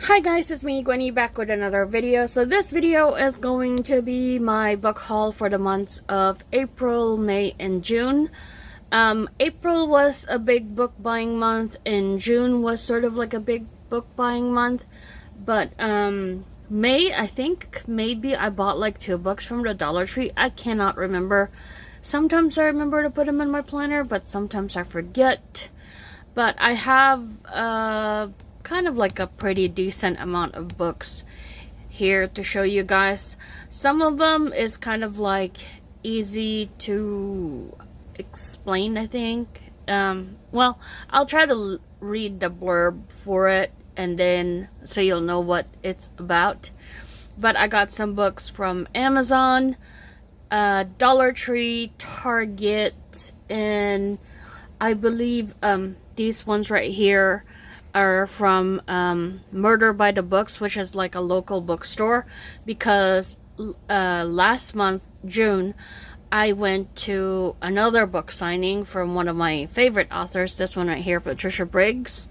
Hi guys, it's me, Gwenny, back with another video. So this video is going to be my book haul for the months of April, May, and June. April was a big book buying month, and June was sort of like a big book buying month. But May, I think maybe I bought like 2 books from the Dollar Tree. I cannot remember. Sometimes I remember to put them in my planner, but sometimes I forget. But I have kind of like a pretty decent amount of books here to show you guys. Some of them is kind of like easy to explain, I think. Well, I'll try to read the blurb for it, and then so you'll know what it's about. But I got some books from Amazon, Dollar Tree, Target, and I believe these ones right here are from Murder by the Books, which is like a local bookstore, because last month, June, I went to another book signing from one of my favorite authors, this one right here, Patricia Briggs.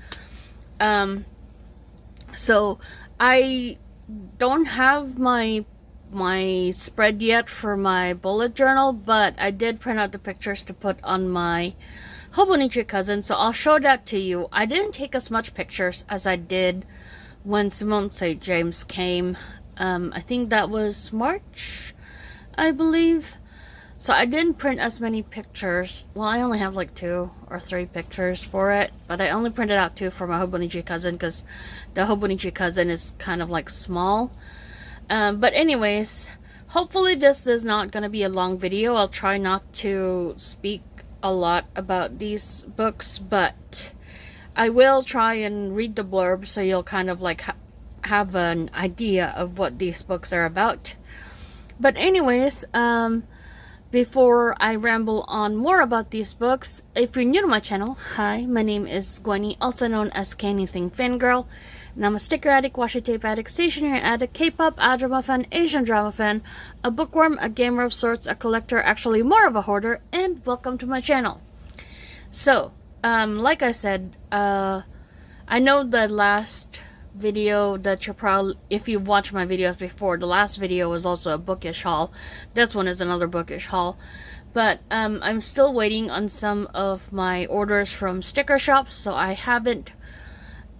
So I don't have my spread yet for my bullet journal, but I did print out the pictures to put on my Hobonichi cousin, so I'll show that to you. I didn't take as much pictures as I did when Simone St. James came. I think that was March, I believe. So I didn't print as many pictures. Well, I only have like 2 or 3 pictures for it, but I only printed out 2 for my Hobonichi cousin because the Hobonichi cousin is kind of like small. But anyways, hopefully this is not going to be a long video. I'll try not to speak a lot about these books, but I will try and read the blurb so you'll kind of like have an idea of what these books are about. But anyways, before I ramble on more about these books, if you're new to my channel, hi, my name is Gwenny, also known as K-Anything Fangirl, and I'm a sticker addict, washi tape addict, stationery addict, K-pop, drama fan, Asian drama fan, a bookworm, a gamer of sorts, a collector, actually more of a hoarder, and welcome to my channel. So, like I said, I know the last video that you're probably, if you've watched my videos before, the last video was also a bookish haul. This one is another bookish haul. But I'm still waiting on some of my orders from sticker shops, so I haven't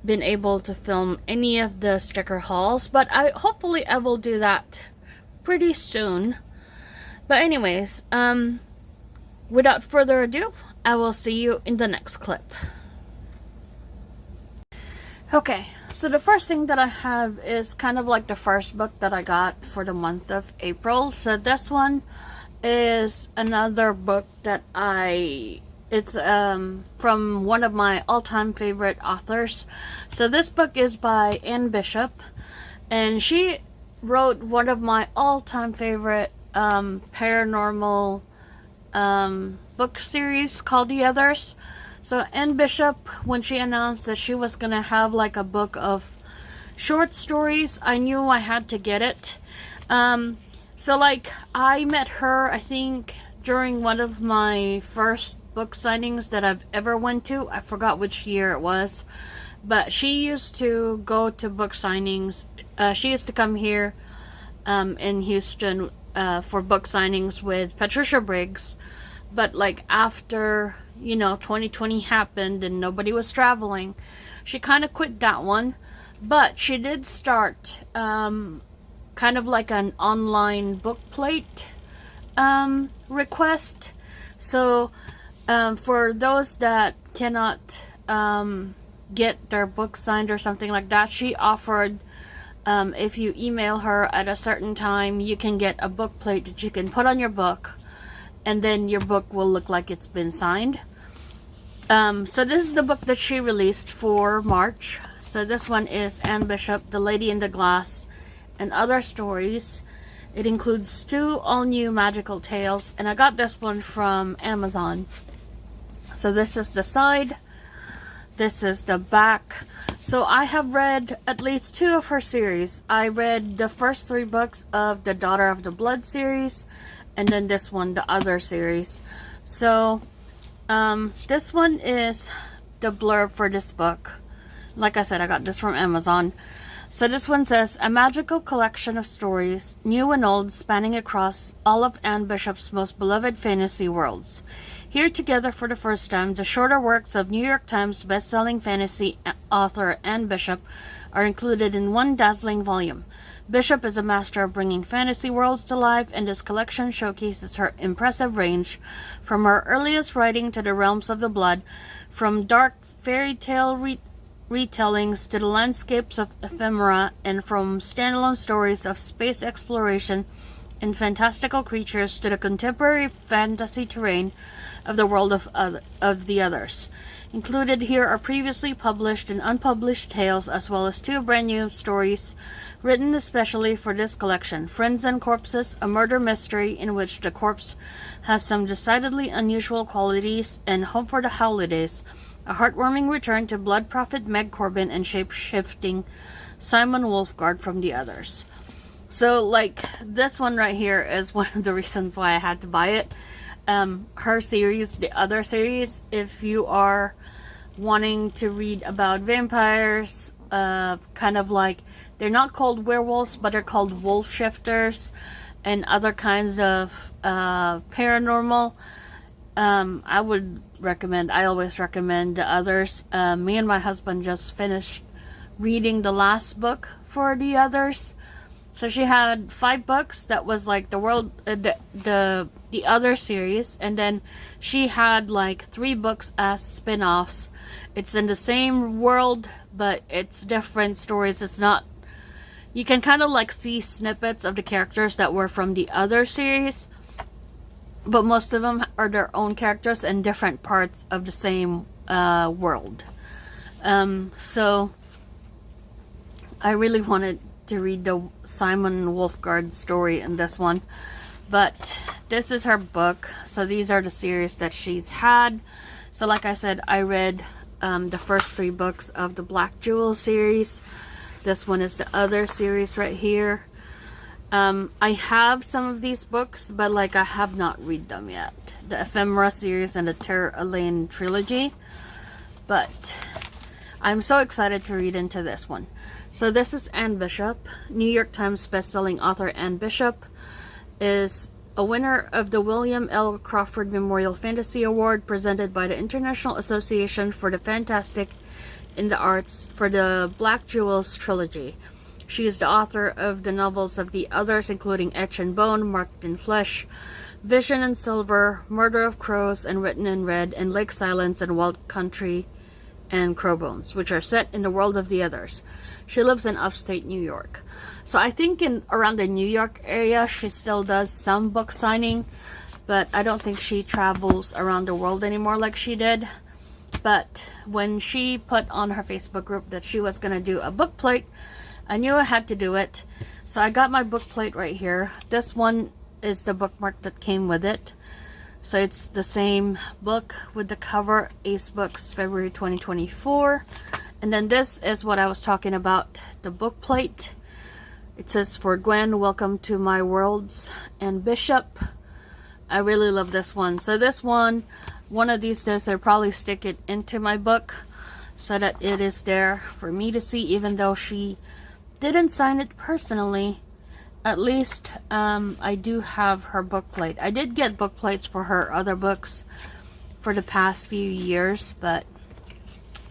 been able to film any of the sticker hauls, but hopefully I will do that pretty soon. But anyways, without further ado, I will see you in the next clip. Okay, so the first thing that I have is kind of like the first book that I got for the month of April. So this one is another book that it's from one of my all-time favorite authors. So this book is by Anne Bishop, and she wrote one of my all-time favorite paranormal book series called The Others. So Anne Bishop, when she announced that she was gonna have like a book of short stories, I knew I had to get it. So like I met her, I think, during one of my first book signings that I've ever went to. I forgot which year it was, but she used to go to book signings. She used to come here in Houston for book signings with Patricia Briggs. But like after, you know, 2020 happened and nobody was traveling, she kind of quit that one. But she did start kind of like an online book plate request. So for those that cannot get their book signed or something like that, she offered, if you email her at a certain time, you can get a book plate that you can put on your book, and then your book will look like it's been signed. So this is the book that she released for March. So this one is Anne Bishop, The Lady in the Glass and Other Stories. It includes 2 all-new magical tales, and I got this one from Amazon. So this is the side, this is the back. So I have read at least 2 of her series. I read the first 3 books of the Daughter of the Blood series, and then this one, the Other series. So this one is the blurb for this book. Like I said, I got this from Amazon. So this one says, a magical collection of stories, new and old, spanning across all of Anne Bishop's most beloved fantasy worlds. Here together for the first time, the shorter works of New York Times best-selling fantasy author Anne Bishop are included in one dazzling volume. Bishop is a master of bringing fantasy worlds to life, and this collection showcases her impressive range, from her earliest writing to the realms of the blood, from dark fairy tale retellings to the landscapes of ephemera, and from standalone stories of space exploration and fantastical creatures to the contemporary fantasy terrain of the world of the others. Included here are previously published and unpublished tales, as well as 2 brand new stories written especially for this collection. Friends and Corpses, a murder mystery in which the corpse has some decidedly unusual qualities, and Home for the Holidays, a heartwarming return to Blood Prophet Meg Corbin and shape-shifting Simon Wolfgard from the others. So, like, this one right here is one of the reasons why I had to buy it. Her series, the other series, if you are wanting to read about vampires, kind of like, they're not called werewolves, but they're called wolf shifters, and other kinds of paranormal, I would recommend, I always recommend the others. Me and my husband just finished reading the last book for the others. So she had 5 books. That was like the world, the other series, and then she had like 3 books as spin-offs. It's in the same world, but it's different stories. It's not. You can kind of like see snippets of the characters that were from the other series, but most of them are their own characters in different parts of the same world. So I really wanted to read the Simon Wolfgard story in this one, but this is her book. So these are the series that she's had. So like I said, I read the first 3 books of the Black Jewel series. This one is the other series right here. I have some of these books, but like I have not read them yet. The Ephemera series and the Ter Elaine trilogy. But I'm so excited to read into this one. So this is Anne Bishop. New York Times bestselling author Anne Bishop is a winner of the William L. Crawford Memorial Fantasy Award presented by the International Association for the Fantastic in the Arts for the Black Jewels trilogy. She is the author of the novels of the others, including Etch and Bone, Marked in Flesh, Vision and Silver, Murder of Crows, and Written in Red, and Lake Silence and Wild Country and Crowbones, which are set in the world of the others. She lives in upstate New York. So I think in around the New York area, she still does some book signing, but I don't think she travels around the world anymore like she did. But when she put on her Facebook group that she was going to do a book plate, I knew I had to do it. So I got my book plate right here. This one is the bookmark that came with it. So it's the same book with the cover, Ace Books, February 2024. And then this is what I was talking about, the book plate. It says, "For Gwen, welcome to my worlds," and Bishop. I really love this one. So this one of these days I'll probably stick it into my book so that it is there for me to see, even though she didn't sign it personally. At least I do have her book plate. I did get book plates for her other books for the past few years, but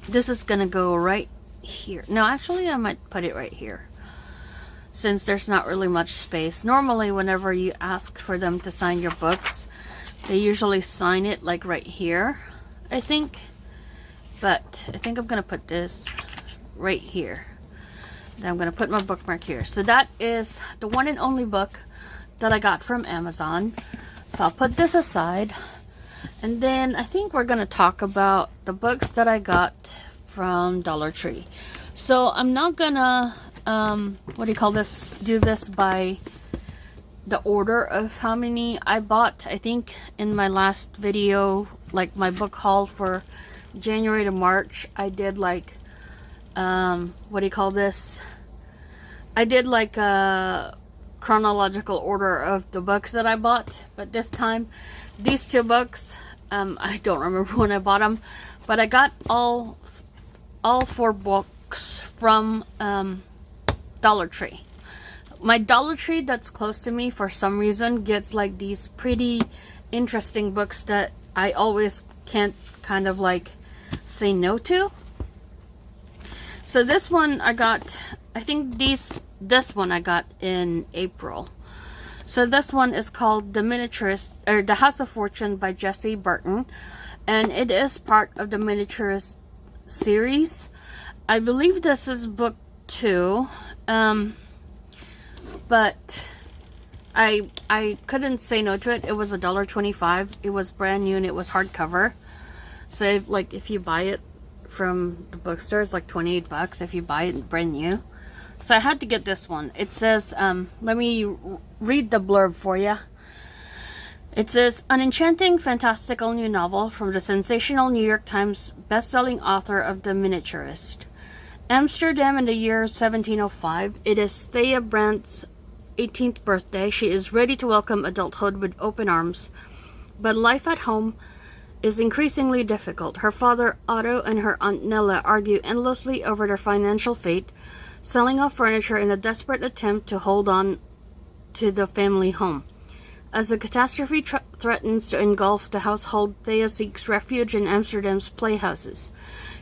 this is gonna go right here. No, actually I might put it right here, since there's not really much space. Normally whenever you ask for them to sign your books, they usually sign it like right here, I think. But I think I'm gonna put this right here. Then I'm gonna put my bookmark here. So that is the one and only book that I got from Amazon. So I'll put this aside. And then I think we're gonna talk about the books that I got from Dollar Tree. So I'm not gonna do this by the order of how many I bought. I think in my last video, like my book haul for January to March, I did like I did like a chronological order of the books that I bought, but this time these 2 books, I don't remember when I bought them, but I got all 4 books from Dollar Tree. My Dollar Tree that's close to me for some reason gets like these pretty interesting books that I always can't kind of like say no to. So this one I got, I think this one I got in April. So this one is called The Miniaturist, or The House of Fortune by Jessie Burton, and it is part of the Miniaturist series. I believe this is book 2. But I couldn't say no to it. It was $1.25. It was brand new and it was hardcover. So if you buy it from the bookstore, it's like 28 bucks if you buy it brand new. So I had to get this one. It says, let me read the blurb for you. It says, an enchanting, fantastical new novel from the sensational New York Times best-selling author of The Miniaturist. Amsterdam in the year 1705. It is Thea Brandt's 18th birthday. She is ready to welcome adulthood with open arms, but life at home is increasingly difficult. Her father Otto and her aunt Nella argue endlessly over their financial fate, selling off furniture in a desperate attempt to hold on to the family home. As the catastrophe threatens to engulf the household, Thea seeks refuge in Amsterdam's playhouses.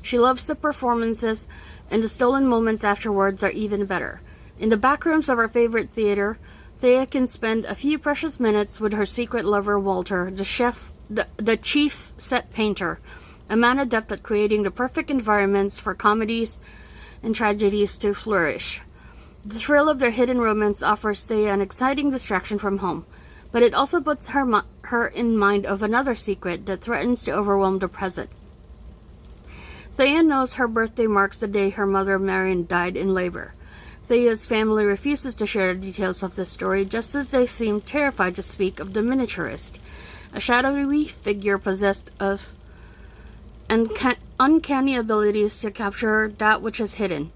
She loves the performances, and the stolen moments afterwards are even better. In the back rooms of her favorite theater, Thea can spend a few precious minutes with her secret lover Walter, the chief set painter, a man adept at creating the perfect environments for comedies and tragedies to flourish. The thrill of their hidden romance offers Thea an exciting distraction from home, but it also puts her in mind of another secret that threatens to overwhelm the present. Thea knows her birthday marks the day her mother Marion died in labor. Thea's family refuses to share the details of this story, just as they seem terrified to speak of the miniaturist, a shadowy figure possessed of uncanny abilities to capture that which is hidden.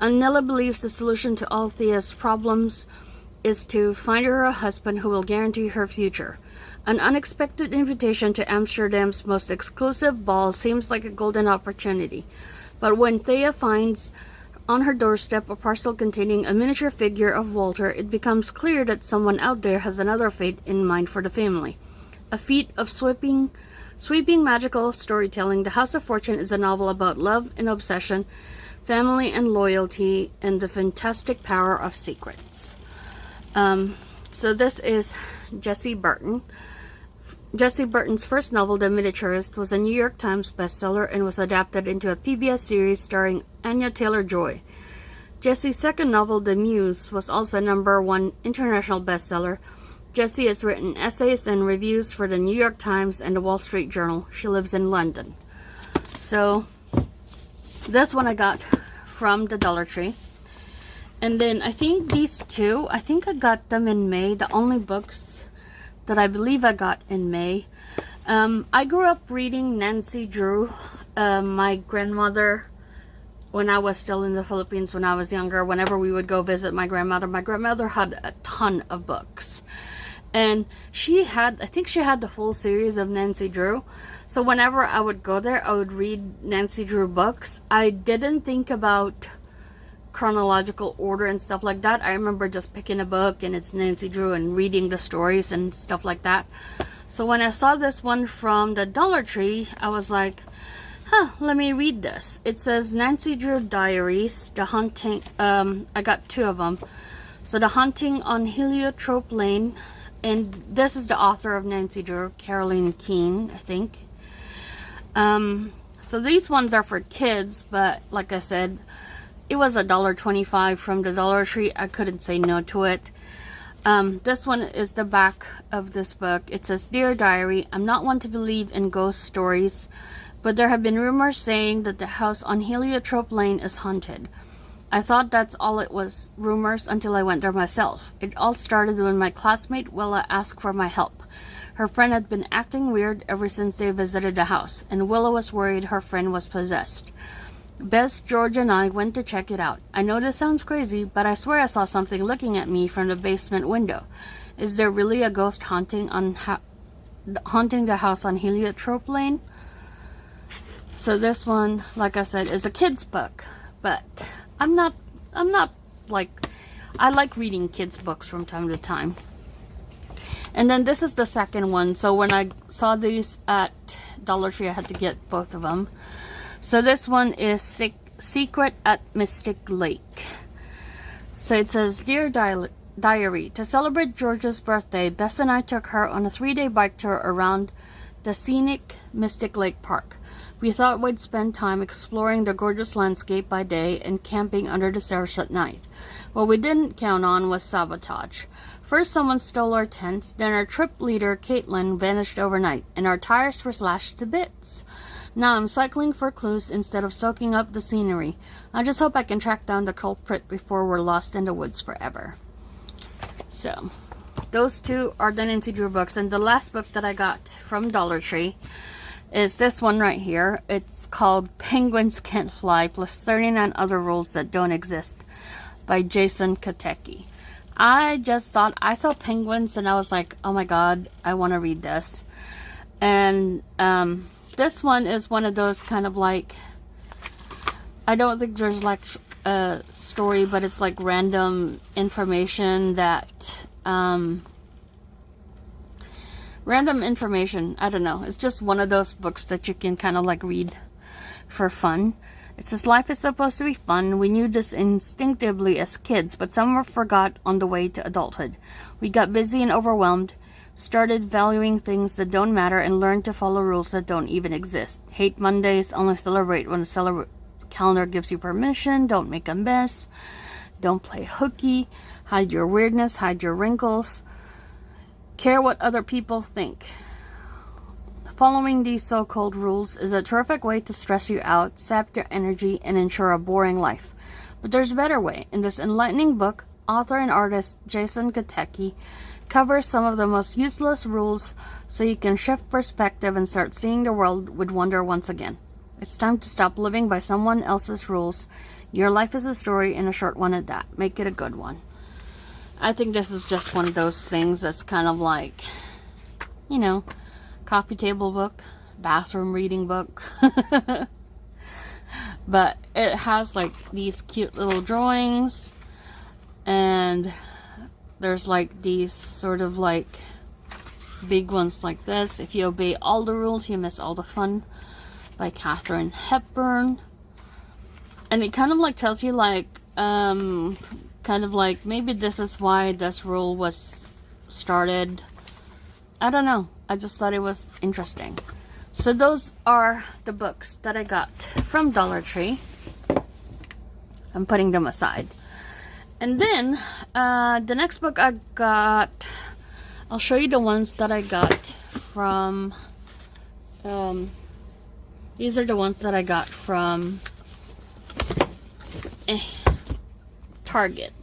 And Nella believes the solution to all Thea's problems is to find her a husband who will guarantee her future. An unexpected invitation to Amsterdam's most exclusive ball seems like a golden opportunity, but when Thea finds on her doorstep a parcel containing a miniature figure of Walter, it becomes clear that someone out there has another fate in mind for the family. A feat of sweeping magical storytelling, The House of Fortune is a novel about love and obsession, family and loyalty, and the fantastic power of secrets. So this is Jessie Burton. Jessie Burton's first novel, The Miniaturist, was a New York Times bestseller and was adapted into a PBS series starring Anya Taylor-Joy. Jessie's second novel, The Muse, was also a #1 international bestseller. Jessie has written essays and reviews for the New York Times and the Wall Street Journal. She lives in London. So, this one I got from the Dollar Tree. And then I think these two, I think I got them in May. The only books that I believe I got in May. I grew up reading Nancy Drew. My grandmother, when I was still in the Philippines, when I was younger, whenever we would go visit my grandmother had a ton of books. And I think she had the full series of Nancy Drew. So whenever I would go there, I would read Nancy Drew books. I didn't think about chronological order and stuff like that. I remember just picking a book and it's Nancy Drew and reading the stories and stuff like that. So when I saw this one from the Dollar Tree, I was like, let me read this. It says Nancy Drew Diaries, The Haunting, I got 2 of them. So The Haunting on Heliotrope Lane, and this is the author of Nancy Drew, Caroline Keene, I think. So these ones are for kids, but like I said, it was $1.25 from the Dollar Tree. I couldn't say no to it. This one is the back of this book. It says, Dear Diary, I'm not one to believe in ghost stories, but there have been rumors saying that the house on Heliotrope Lane is haunted. I thought that's all it was, rumors, until I went there myself. It all started when my classmate Willa asked for my help. Her friend had been acting weird ever since they visited the house, and Willa was worried her friend was possessed. Bess, George, and I went to check it out. I know this sounds crazy, but I swear I saw something looking at me from the basement window. Is there really a ghost haunting the house on Heliotrope Lane? So this one, like I said, is a kid's book, but I'm not like I like reading kids books from time to time. And then this is the second one. So when I saw these at Dollar Tree, I had to get both of them. So this one is Secret at Mystic Lake. So it says, Dear Diary, to celebrate Georgia's birthday, Bess and I took her on a 3-day bike tour around the scenic Mystic Lake Park. We thought we'd spend time exploring the gorgeous landscape by day and camping under the stars at night. What we didn't count on was sabotage. First, someone stole our tents, then our trip leader, Caitlin, vanished overnight, and our tires were slashed to bits. Now I'm cycling for clues instead of soaking up the scenery. I just hope I can track down the culprit before we're lost in the woods forever. So, those two are the Nancy Drew books. And the last book that I got from Dollar Tree is this one right here. It's called Penguins Can't Fly, plus 39 Other Rules That Don't Exist by Jason Katecki. I just thought, I saw penguins and I was like, oh my god, I want to read this. And this one is one of those kind of like, I don't think there's like a story, but it's like random information that, random information, I don't know. It's just one of those books that you can kind of like read for fun. It says, life is supposed to be fun. We knew this instinctively as kids, but some were forgot on the way to adulthood. We got busy and overwhelmed, started valuing things that don't matter, and learned to follow rules that don't even exist. Hate Mondays, only celebrate when the calendar gives you permission, don't make a mess, don't play hooky, hide your weirdness, hide your wrinkles, care what other people think. Following these so-called rules is a terrific way to stress you out, sap your energy, and ensure a boring life. But there's a better way. In this enlightening book, author and artist Jason Katecki covers some of the most useless rules so you can shift perspective and start seeing the world with wonder once again. It's time to stop living by someone else's rules. Your life is a story, and a short one at that. Make it a good one. I think this is just one of those things that's kind of like, you know, coffee table book, bathroom reading book. But it has like these cute little drawings, and there's like these sort of like big ones like this. If you obey all the rules, you miss all the fun, by Katharine Hepburn. And it kind of like tells you like kind of like maybe this is why this rule was started. I don't know. I just thought it was interesting. So those are the books that I got from Dollar Tree. I'm putting them aside. And then the next book I got, I'll show you the ones that I got from, these are the ones that I got from Target.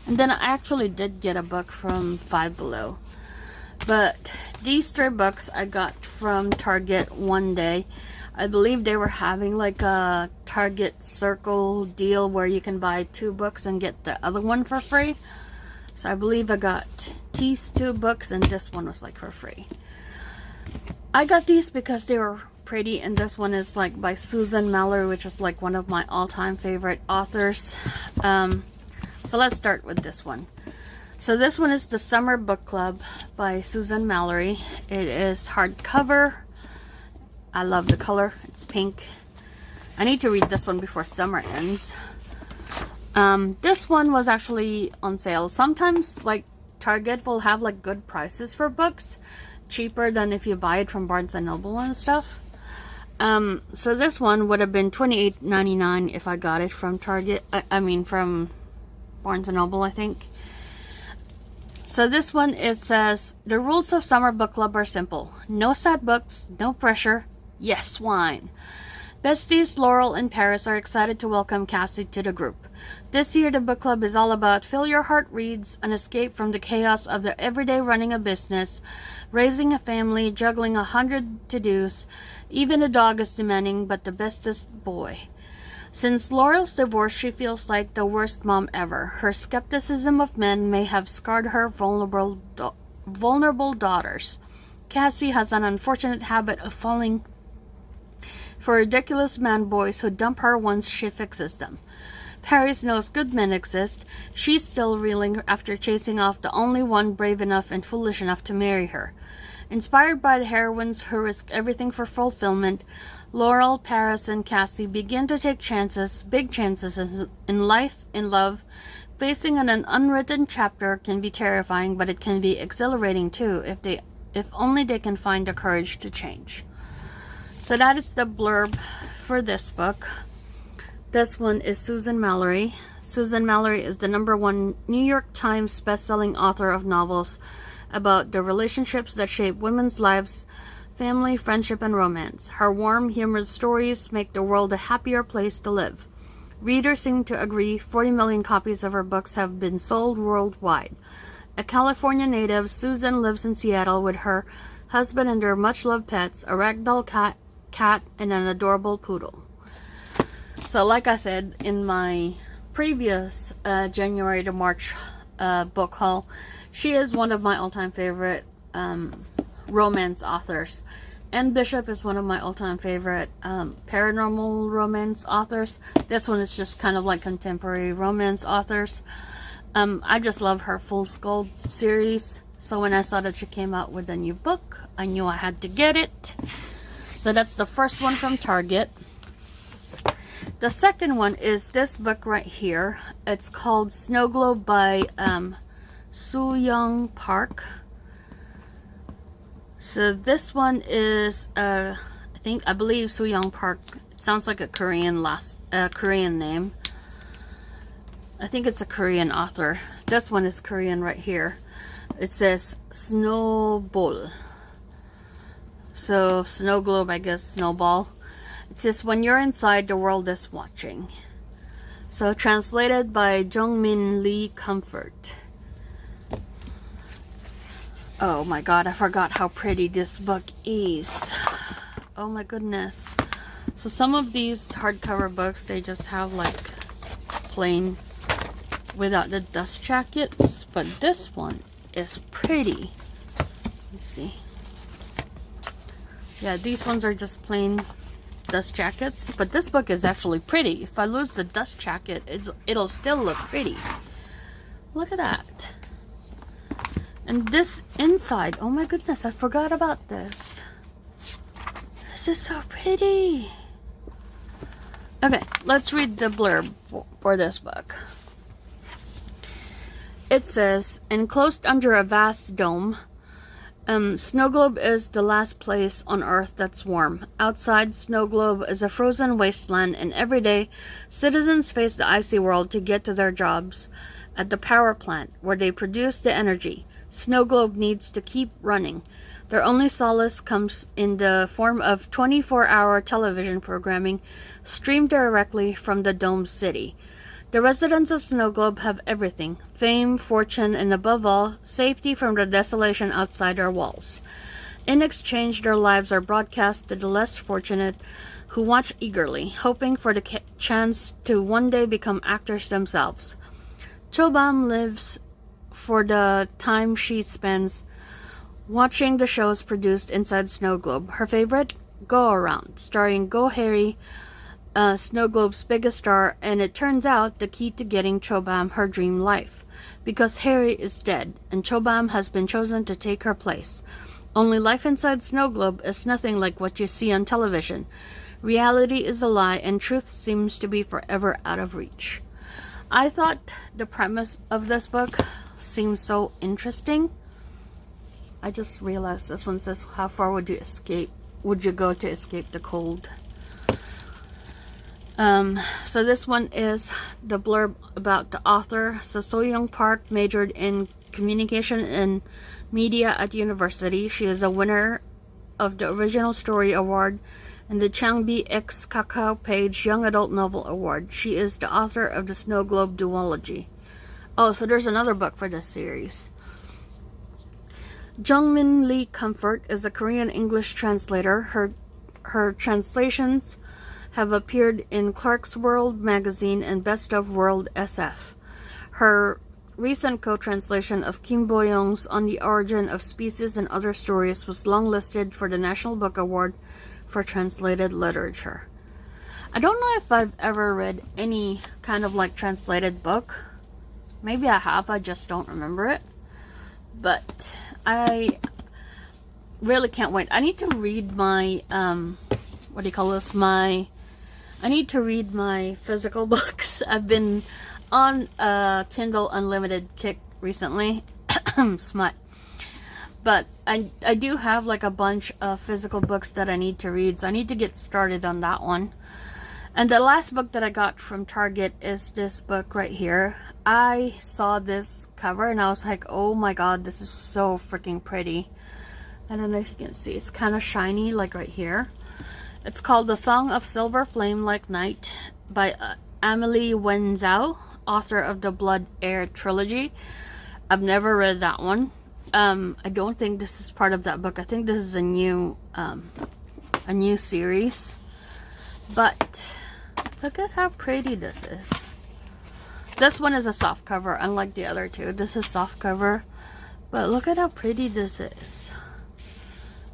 And then I actually did get a book from Five Below. But these 3 books I got from Target one day. I believe they were having like a Target Circle deal where you can buy 2 books and get the other one for free. So I believe I got these 2 books and this one was like for free. I got these because they were pretty, and this one is like by Susan Mallory, which is like one of my all-time favorite authors. So let's start with this one. So this one is The Summer Book Club by Susan Mallory. It is hardcover. I love the color. It's pink. I need to read this one before summer ends. This one was actually on sale. Sometimes like Target will have like good prices for books, cheaper than if you buy it from Barnes & Noble and stuff. So this one would have been $28.99 if I got it from Target. I mean from Barnes & Noble, I think. So this one, it says, the rules of Summer Book Club are simple. No sad books, no pressure, yes wine. Besties Laurel and Paris are excited to welcome Cassie to the group. This year the book club is all about fill your heart reads, an escape from the chaos of the everyday running a business, raising a family, juggling 100 to-dos. Even the dog is demanding, but the bestest boy. Since Laurel's divorce, she feels like the worst mom ever. Her skepticism of men may have scarred her vulnerable daughters. Cassie has an unfortunate habit of falling for ridiculous man boys who dump her once she fixes them. Paris knows good men exist. She's still reeling after chasing off the only one brave enough and foolish enough to marry her. Inspired by the heroines who risk everything for fulfillment, Laurel, Paris, and Cassie begin to take chances, big chances in life, in love. Facing an unwritten chapter can be terrifying, but it can be exhilarating too if only they can find the courage to change. So that is the blurb for this book. This one is Susan Mallory. Susan Mallory is the #1 New York Times bestselling author of novels about the relationships that shape women's lives, family, friendship, and romance. Her warm, humorous stories make the world a happier place to live. Readers seem to agree. 40 million copies of her books have been sold worldwide. A California native, Susan lives in Seattle with her husband and their much-loved pets, a ragdoll cat, and an adorable poodle. So like I said in my previous January to March book haul, she is one of my all-time favorite romance authors. Anne Bishop is one of my all-time favorite paranormal romance authors. This one is just kind of like contemporary romance authors. I just love her Full Skull series. So when I saw that she came out with a new book, I knew I had to get it. So that's the first one from Target. The second one is this book right here. It's called Snow Globe by Soo-Young Park. So this one is I believe Soo-Young Park. It sounds like a Korean name. I think it's a Korean author. This one is Korean right here. It says Snowball. So snow globe, I guess snowball. It says, when you're inside, the world is watching. So translated by Jungmin Lee Comfort. Oh my god, I forgot how pretty this book is. Oh my goodness. So some of these hardcover books, they just have like plain without the dust jackets. But this one is pretty. Let me see. Yeah, these ones are just plain dust jackets, but this book is actually pretty. If I lose the dust jacket, it'll still look pretty. Look at that. And this inside, oh my goodness, I forgot about this. This is so pretty. Okay, let's read the blurb for this book. It says, enclosed under a vast dome, Snow Globe is the last place on Earth that's warm. Outside, Snow Globe is a frozen wasteland, and every day, citizens face the icy world to get to their jobs at the power plant, where they produce the energy. Snow Globe needs to keep running. Their only solace comes in the form of 24-hour television programming streamed directly from the domed city. The residents of Snow Globe have everything: fame, fortune, and above all, safety from the desolation outside their walls. In exchange, their lives are broadcast to the less fortunate, who watch eagerly, hoping for the chance to one day become actors themselves. Chobam lives for the time she spends watching the shows produced inside Snow Globe. Her favorite, Go Around, starring Go Harry, Snow Globe's biggest star, and it turns out the key to getting Chobam her dream life, because Harry is dead and Chobam has been chosen to take her place. Only life inside Snow Globe is nothing like what you see on television. Reality is a lie, and truth seems to be forever out of reach. I thought the premise of this book seemed so interesting. I just realized this one says, how far would you go to escape the cold? So this one is the blurb about the author. So Soo-Young Park majored in communication and media at university. She is a winner of the Original Story Award and the Changbi X Kakao Page Young Adult Novel Award. She is the author of the Snow Globe duology. Oh, so there's another book for this series. Jungmin Lee Comfort is a Korean English translator. Her translations have appeared in Clarkesworld magazine and Best of World SF. Her recent co-translation of Kim Bo-young's On the Origin of Species and Other Stories was longlisted for the National Book Award for Translated Literature. I don't know if I've ever read any kind of like translated book. Maybe I have, I just don't remember it. But I really can't wait. I need to read my, what do you call this? I need to read my physical books. I've been on a Kindle Unlimited kick recently. Smut. But I do have like a bunch of physical books that I need to read. So I need to get started on that one. And the last book that I got from Target is this book right here. I saw this cover and I was like, oh my god, this is so freaking pretty. I don't know if you can see. It's kind of shiny, like right here. It's called The Song of Silver Flame Like Night by Amelie Wenzhou, author of the Blood Heir trilogy. I've never read that one. I don't think this is part of that book. I think this is a new series. But look at how pretty this is. This one is a soft cover, unlike the other two. This is soft cover. But look at how pretty this is.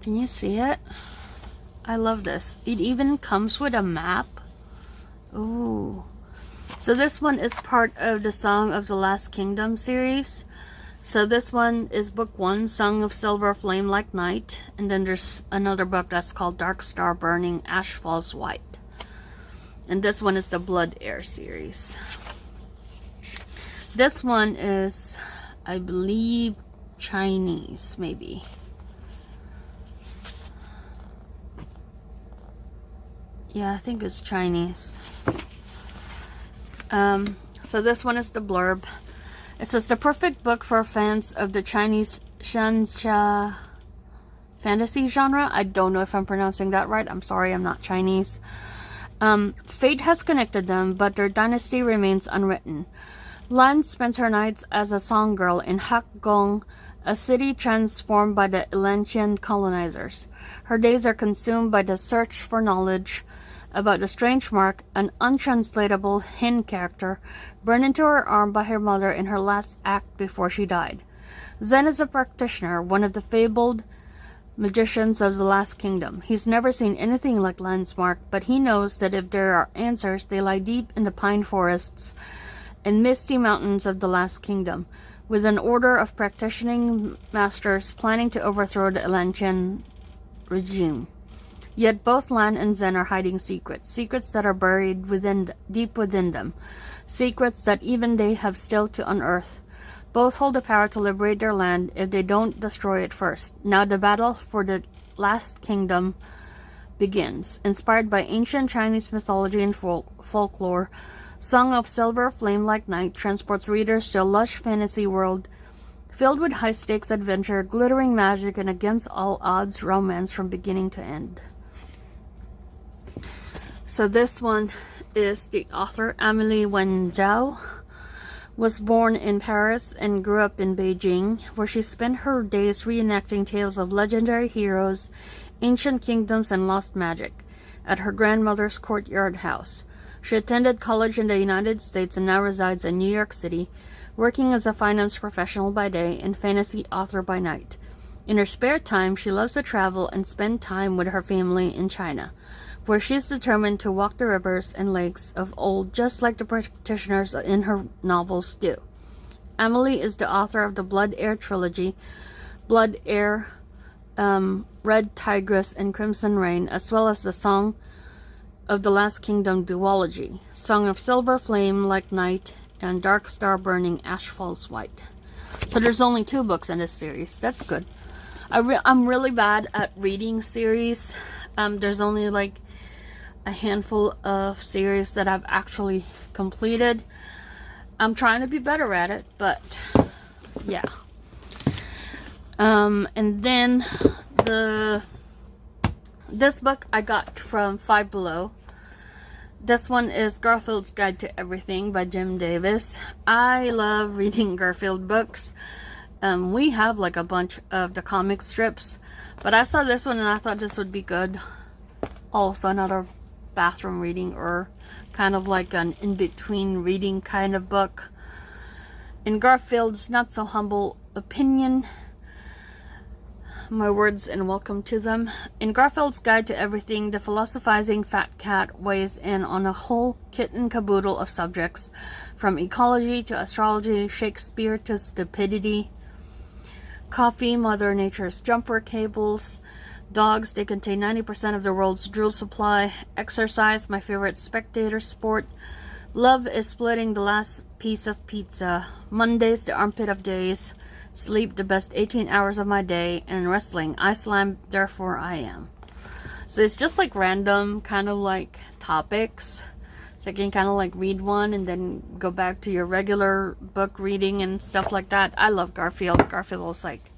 Can you see it? I love this. It even comes with a map. Ooh. So this one is part of the Song of the Last Kingdom series. So this one is book 1, Song of Silver Flame Like Night. And then there's another book that's called Dark Star Burning, Ash Falls White. And this one is the Blood Heir series. This one is, I believe, Chinese, maybe. Yeah, I think it's Chinese. So this one is the blurb. It says, the perfect book for fans of the Chinese xianxia fantasy genre. I don't know if I'm pronouncing that right. I'm sorry, I'm not Chinese. Fate has connected them, but their dynasty remains unwritten. Lan spends her nights as a song girl in Hakgong, a city transformed by the Elantian colonizers. Her days are consumed by the search for knowledge about the strange mark, an untranslatable Hin character, burned into her arm by her mother in her last act before she died. Zen is a practitioner, one of the fabled magicians of the Last Kingdom. He's never seen anything like Lan's mark, but he knows that if there are answers, they lie deep in the pine forests and misty mountains of the Last Kingdom, with an order of practicing masters planning to overthrow the Elantian regime. Yet both Lan and Zen are hiding secrets, secrets that are buried deep within them, secrets that even they have still to unearth. Both hold the power to liberate their land if they don't destroy it first. Now the battle for the Last Kingdom begins. Inspired by ancient Chinese mythology and folklore, Song of Silver Flame Like Night transports readers to a lush fantasy world filled with high-stakes adventure, glittering magic, and against all odds romance from beginning to end. So this one is the author, Amelie Wenzhou. Was born in Paris and grew up in Beijing, where she spent her days reenacting tales of legendary heroes, ancient kingdoms, and lost magic at her grandmother's courtyard house. She attended college in the United States and now resides in New York City, working as a finance professional by day and fantasy author by night. In her spare time, she loves to travel and spend time with her family in China, where she is determined to walk the rivers and lakes of old just like the practitioners in her novels do. Amelie is the author of the Blood Heir trilogy, Blood Heir, Red Tigress, and Crimson Rain, as well as the Song of the Last Kingdom duology, Song of Silver Flame Like Night, and Dark Star Burning, Ash Falls White. So there's only 2 books in this series. That's good. I'm really bad at reading series. There's only like a handful of series that I've actually completed. I'm trying to be better at it, but yeah. And then this book I got from Five Below. This one is Garfield's Guide to Everything by Jim Davis. I love reading Garfield books. We have like a bunch of the comic strips, but I saw this one and I thought this would be good. Also another bathroom reading, or kind of like an in-between reading kind of book. In Garfield's not so humble opinion, my words and welcome to them. In Garfield's Guide to Everything, the philosophizing fat cat weighs in on a whole kit and caboodle of subjects, from ecology to astrology, Shakespeare to stupidity, coffee, Mother Nature's jumper cables, dogs, they contain 90% of the world's drool supply, exercise, my favorite spectator sport, love is splitting the last piece of pizza, Mondays, the armpit of days, sleep, the best 18 hours of my day, and wrestling, I slam, therefore I am. So it's just like random kind of like topics. So you can kind of like read one and then go back to your regular book reading and stuff like that. I love Garfield. Garfield was like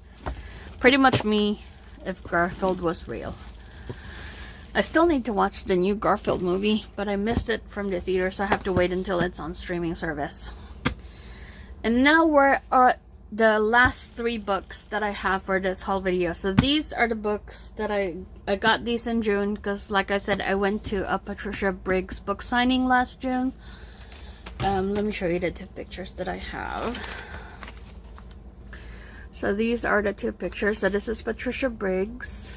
pretty much me if Garfield was real. I still need to watch the new Garfield movie, but I missed it from the theater, so I have to wait until it's on streaming service. And now we're at the last 3 books that I have for this whole video. So these are the books that I got these in June, because like I said, I went to a Patricia Briggs book signing last June. Let me show you the 2 pictures that I have. So these are the 2 pictures. So this is Patricia Briggs,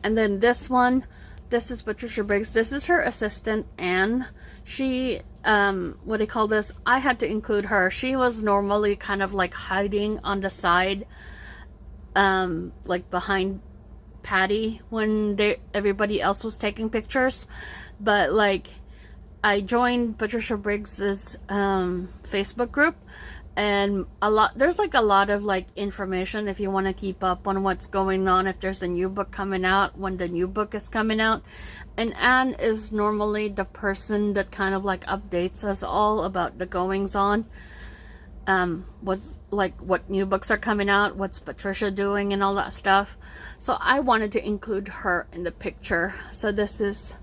and then this one, this is Patricia Briggs. This is her assistant, Anne. She what do you call this, I had to include her. She was normally kind of like hiding on the side, like behind Patty when everybody else was taking pictures. But like, I joined Patricia Briggs's Facebook group, and there's like a lot of like information if you want to keep up on what's going on, if there's a new book coming out, when the new book is coming out. And Anne is normally the person that kind of like updates us all about the goings on, what's like what new books are coming out, what's Patricia doing, and all that stuff. So I wanted to include her in the picture. So this is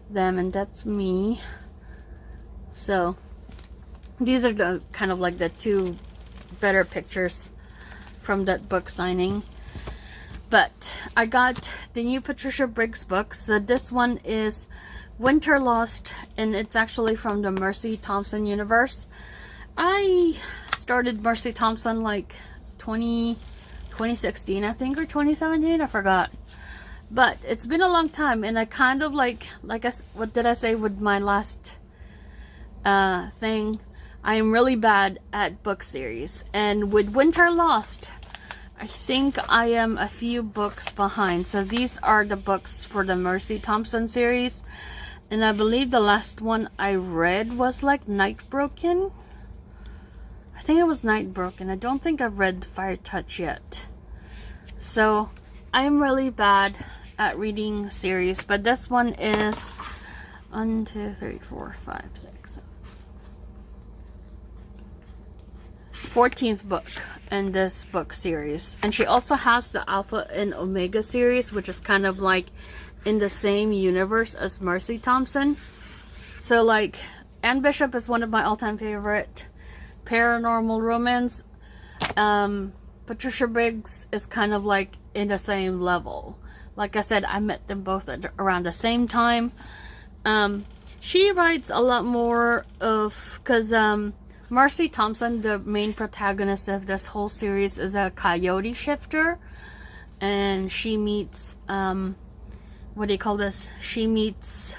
them and that's me. So these are the kind of like the 2 better pictures from that book signing. But I got the new Patricia Briggs books. So this one is Winter Lost, and it's actually from the Mercy Thompson universe. I started Mercy Thompson like 2016, I think, or 2017, I forgot. But it's been a long time, and I kind of like what did I say with my last thing? I am really bad at book series, and with Winter Lost, I think I am a few books behind. So these are the books for the Mercy Thompson series, and I believe the last one I read was like Night Broken. I think it was Night Broken. I don't think I've read Fire Touch yet. So I'm really bad at reading series, but this one is 1, 2, 3, 4, 5, 6, 7. 14th book in this book series. And she also has the Alpha and Omega series, which is kind of like in the same universe as Mercy Thompson. So like, Anne Bishop is one of my all-time favorite. Paranormal Romance, Patricia Briggs is kind of like in the same level. Like I said, I met them both at around the same time. She writes a lot more of, because Mercy Thompson, the main protagonist of this whole series, is a coyote shifter, and she meets what do you call this? She meets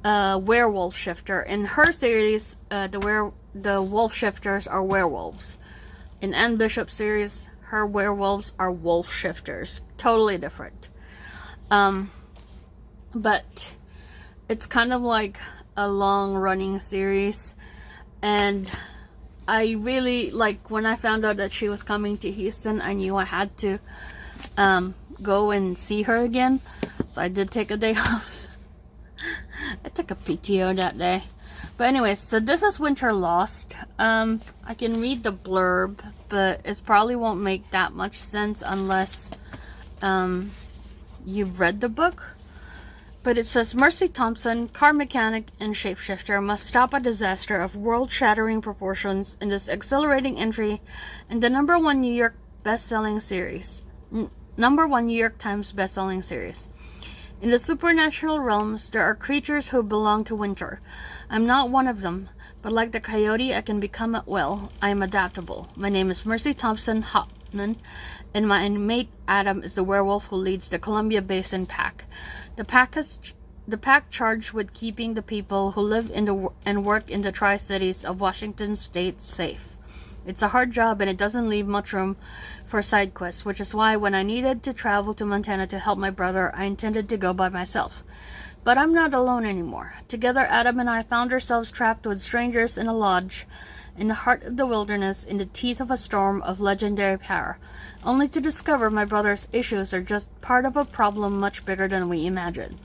a werewolf shifter. In her series, the wolf shifters are werewolves. In Anne Bishop's series, her werewolves are wolf shifters. Totally different. But it's kind of like a long running series. And I really, like, when I found out that she was coming to Houston, I knew I had to go and see her again. So I did take a day off. I took a PTO that day. But anyways, so this is Winter Lost. I can read the blurb, but it probably won't make that much sense unless you've read the book. But it says, Mercy Thompson, car mechanic and shapeshifter, must stop a disaster of world-shattering proportions in this exhilarating entry in the #1 New York best-selling series. #1 New York Times best-selling series. In the supernatural realms, there are creatures who belong to winter. I'm not one of them, but like the coyote, I can become at will. I am adaptable. My name is Mercy Thompson, Batman, and my mate Adam is the werewolf who leads the Columbia Basin Pack. The pack charged with keeping the people who live and work in the Tri-Cities of Washington State safe. It's a hard job and it doesn't leave much room for side quests, which is why when I needed to travel to Montana to help my brother, I intended to go by myself. But I'm not alone anymore. Together, Adam and I found ourselves trapped with strangers in a lodge in the heart of the wilderness in the teeth of a storm of legendary power, only to discover my brother's issues are just part of a problem much bigger than we imagined.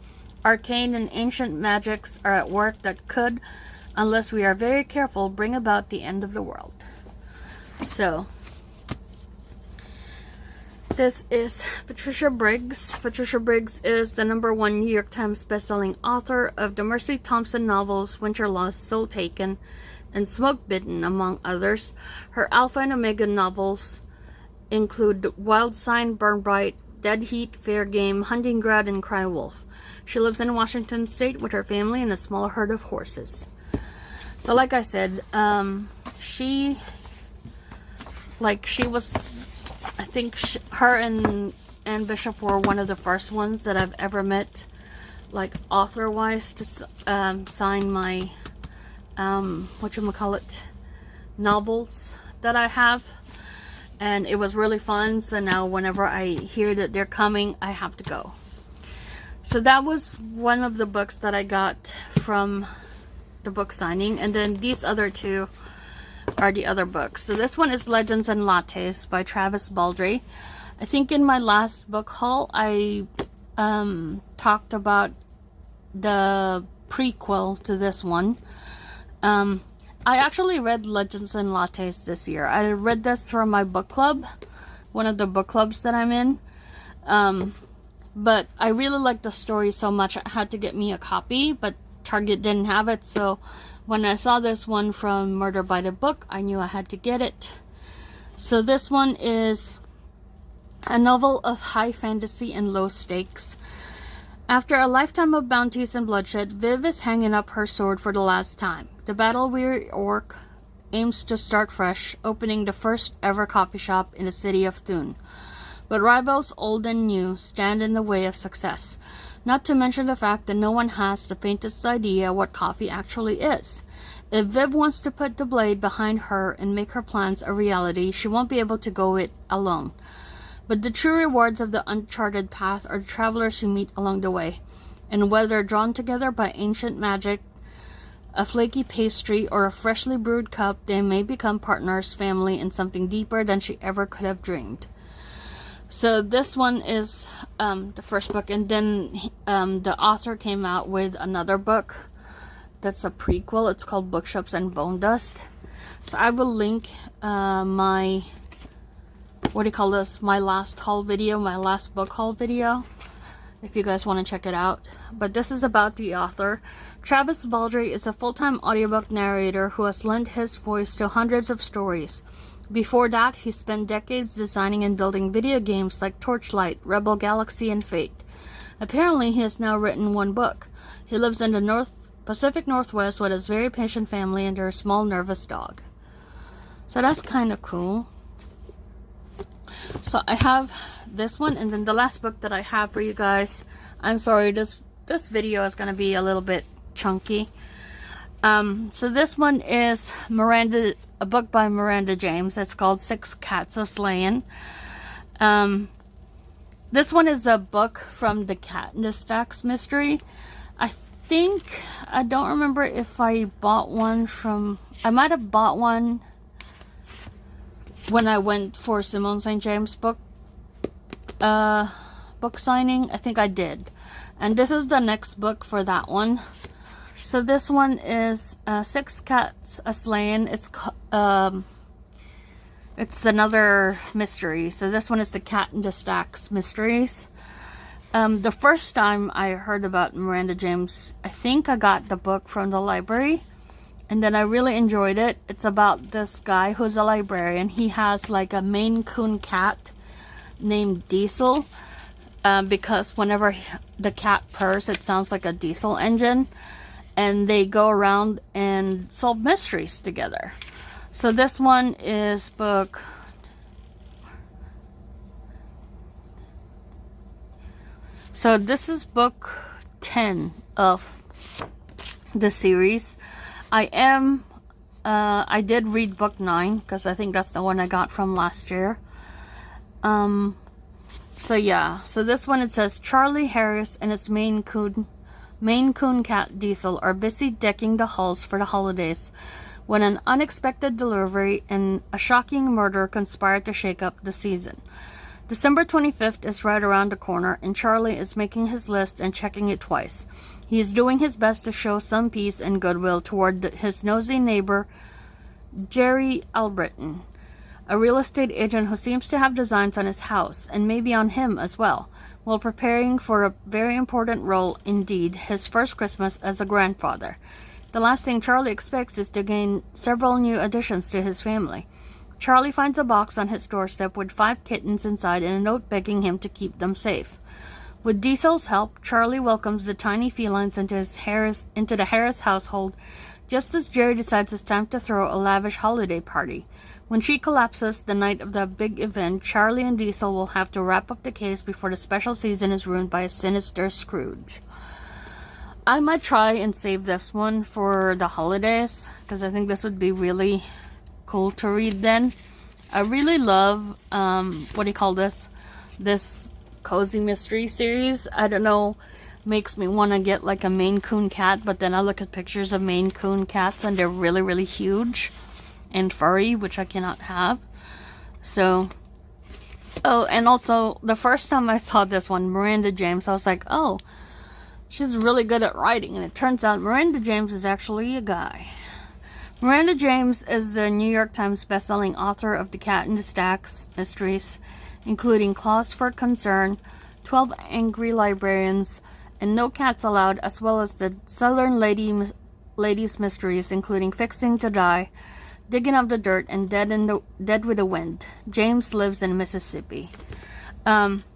Arcane and ancient magics are at work that could, unless we are very careful, bring about the end of the world. So, this is Patricia Briggs. Patricia Briggs is the #1 New York Times bestselling author of the Mercy Thompson novels Winter Lost, Soul Taken, and Smoke Bitten, among others. Her Alpha and Omega novels include Wild Sign, Burn Bright, Dead Heat, Fair Game, Hunting Ground, and Cry Wolf. She lives in Washington State with her family and a small herd of horses. So like I said, she was, I think her and Anne Bishop were one of the first ones that I've ever met, like author-wise, to sign my, novels that I have. And it was really fun, so now whenever I hear that they're coming, I have to go. So that was one of the books that I got from the book signing, and then these other two are the other books. So this one is Legends and Lattes by Travis Baldree. I think in my last book haul I talked about the prequel to this one. I actually read Legends and Lattes this year. I read this from my book club, one of the book clubs that I'm in. But I really liked the story so much I had to get me a copy, but Target didn't have it, so when I saw this one from Murder by the Book, I knew I had to get it. So this one is a novel of high fantasy and low stakes. After a lifetime of bounties and bloodshed, Viv is hanging up her sword for the last time. The battle-weary orc aims to start fresh, opening the first ever coffee shop in the city of Thune. But rivals old and new stand in the way of success. Not to mention the fact that no one has the faintest idea what coffee actually is. If Viv wants to put the blade behind her and make her plans a reality, she won't be able to go it alone. But the true rewards of the uncharted path are the travelers who meet along the way, and whether drawn together by ancient magic, a flaky pastry, or a freshly brewed cup, they may become partners, family, and something deeper than she ever could have dreamed. So this one is the first book, and then the author came out with another book that's a prequel. It's called Bookshops and Bone Dust. So I will link my, my last haul video, my last book haul video, if you guys want to check it out. But this is about the author. Travis Baldree is a full-time audiobook narrator who has lent his voice to hundreds of stories. Before that, he spent decades designing and building video games like Torchlight, Rebel Galaxy, and Fate. Apparently, he has now written one book. He lives in the Pacific Northwest with his very patient family and their small nervous dog. So that's kind of cool. So I have this one, and then the last book that I have for you guys. I'm sorry, this video is going to be a little bit chunky. So this one is a book by Miranda James. It's called Six Cats a Slayin'. This one is a book from the Cat in the Stacks mystery. I don't remember if I bought one from, I might have bought one when I went for Simone St. James book signing. I think I did. And this is the next book for that one. So this one is Six Cats a Slayin'. It's another mystery. So this one is the Cat in the Stacks mysteries. The first time I heard about Miranda James, I think I got the book from the library, and then I really enjoyed it. It's about this guy who's a librarian. He has like a Maine Coon cat named Diesel, because whenever the cat purrs, it sounds like a diesel engine. And they go around and solve mysteries together. So this one is book So this is book 10 of the series. I did read book 9 because I think that's the one I got from last year. So yeah, so this one it says Charlie Harris and his Maine Coon cat Diesel are busy decking the halls for the holidays when an unexpected delivery and a shocking murder conspire to shake up the season. December 25th is right around the corner, and Charlie is making his list and checking it twice. He is doing his best to show some peace and goodwill toward his nosy neighbor, Jerry Albritton, a real estate agent who seems to have designs on his house, and maybe on him as well, while preparing for a very important role indeed, his first Christmas as a grandfather. The last thing Charlie expects is to gain several new additions to his family. Charlie finds a box on his doorstep with 5 kittens inside and a note begging him to keep them safe. With Diesel's help, Charlie welcomes the tiny felines into the Harris household just as Jerry decides it's time to throw a lavish holiday party. When she collapses the night of the big event, Charlie and Diesel will have to wrap up the case before the special season is ruined by a sinister Scrooge. I might try and save this one for the holidays because I think this would be really cool to read then. I really love this cozy mystery series. I don't know, makes me want to get like a Maine Coon cat, but then I look at pictures of Maine Coon cats and they're really, really huge and furry, which I cannot have. So, oh, and also the first time I saw this one, Miranda James, I was like, oh, she's really good at writing, and it turns out Miranda James is actually a guy. Miranda James is the New York Times bestselling author of The Cat in the Stacks mysteries, including Clause for Concern, 12 Angry Librarians, and No Cats Allowed, as well as the Southern Ladies mysteries, including Fixing to Die, Digging Up the Dirt, and Dead with the Wind. James lives in Mississippi.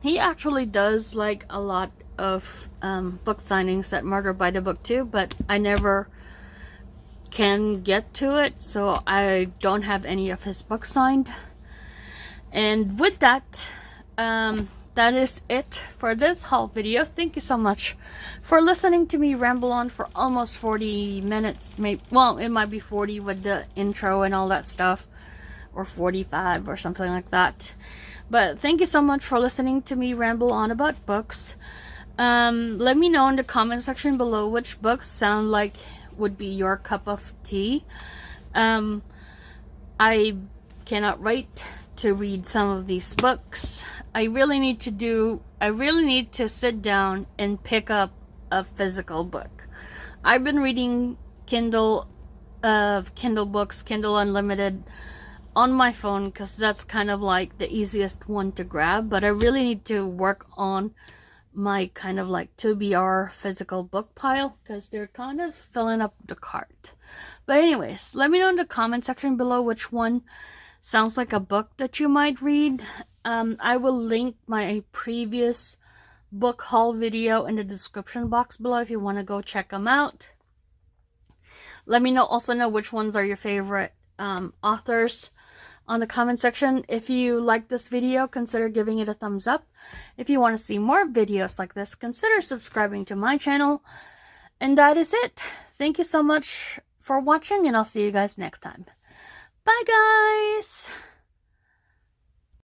He actually does like a lot of book signings at Murder by the Book too, but I never can get to it, so I don't have any of his books signed. And with that, that is it for this haul video. Thank you so much for listening to me ramble on for almost 40 minutes. Maybe, well, it might be 40 with the intro and all that stuff, or 45 or something like that. But thank you so much for listening to me ramble on about books. Let me know in the comment section below which books sound like would be your cup of tea. I cannot wait to read some of these books. I really need to sit down and pick up a physical book. I've been reading Kindle books, Kindle Unlimited on my phone because that's kind of like the easiest one to grab, but I really need to work on my kind of like TBR physical book pile because they're kind of filling up the cart. But anyways, let me know in the comment section below which one sounds like a book that you might read. I will link my previous book haul video in the description box below if you want to go check them out. Let me also know which ones are your favorite authors on the comment section. If you like this video, consider giving it a thumbs up. If you want to see more videos like this, consider subscribing to my channel. And that is it. Thank you so much for watching, and I'll see you guys next time. Bye, guys!